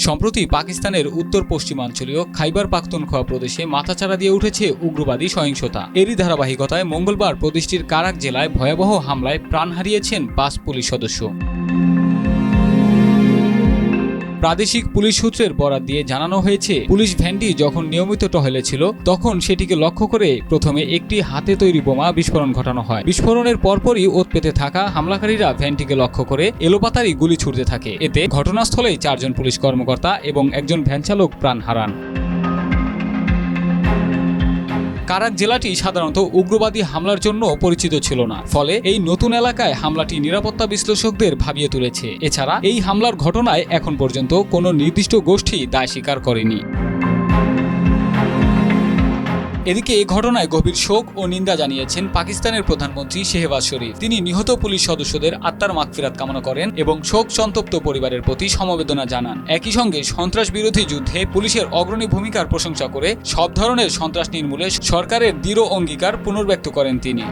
সম্প্রতি পাকিস্তানের উত্তর পশ্চিমাঞ্চলীয় খাইবার পাখতুনখোয়া প্রদেশে মাথাচাড়া দিয়ে উঠেছে উগ্রবাদী সহিংসতা। এরই ধারাবাহিকতায় মঙ্গলবার প্রদেশটির কারাক জেলায় ভয়াবহ হামলায় প্রাণ হারিয়েছেন ৫ পুলিশ সদস্য। প্রাদেশিক পুলিশ সূত্রের বরাত দিয়ে জানানো হয়েছে, পুলিশ ভ্যানটি যখন নিয়মিত টহলে ছিল তখন সেটিকে লক্ষ্য করে প্রথমে একটি হাতে তৈরি বোমা বিস্ফোরণ ঘটানো হয়। বিস্ফোরণের পরপরই ওত পেতে থাকা হামলাকারীরা ভ্যানটিকে লক্ষ্য করে এলোপাতাড়ি গুলি ছুড়তে থাকে। এতে ঘটনাস্থলেই ৪ জন পুলিশ কর্মকর্তা এবং একজন ভ্যান চালক প্রাণ হারান। কারাক জেলাটি সাধারণত উগ্রবাদী হামলার জন্য পরিচিত ছিল না, ফলে এই নতুন এলাকায় হামলাটি নিরাপত্তা বিশ্লেষকদের ভাবিয়ে তুলেছে। এছাড়া এই হামলার ঘটনায় এখন পর্যন্ত কোনো নির্দিষ্ট গোষ্ঠী দায় স্বীকার করেনি। এদিকে এই ঘটনায় গভীর শোক ও নিন্দা জানিয়েছেন পাকিস্তানের প্রধানমন্ত্রী শেহবাজ শরীফ। তিনি নিহত পুলিশ সদস্যদের আত্মার মাগফিরাত কামনা করেন এবং শোক সন্তপ্ত পরিবারের প্রতি সমবেদনা জানান। একই সঙ্গে সন্ত্রাস বিরোধী যুদ্ধে পুলিশের অগ্রণী ভূমিকার প্রশংসা করে সব ধরনের সন্ত্রাস নির্মূলে সরকারের দৃঢ় অঙ্গীকার পুনর্ব্যক্ত করেন তিনি।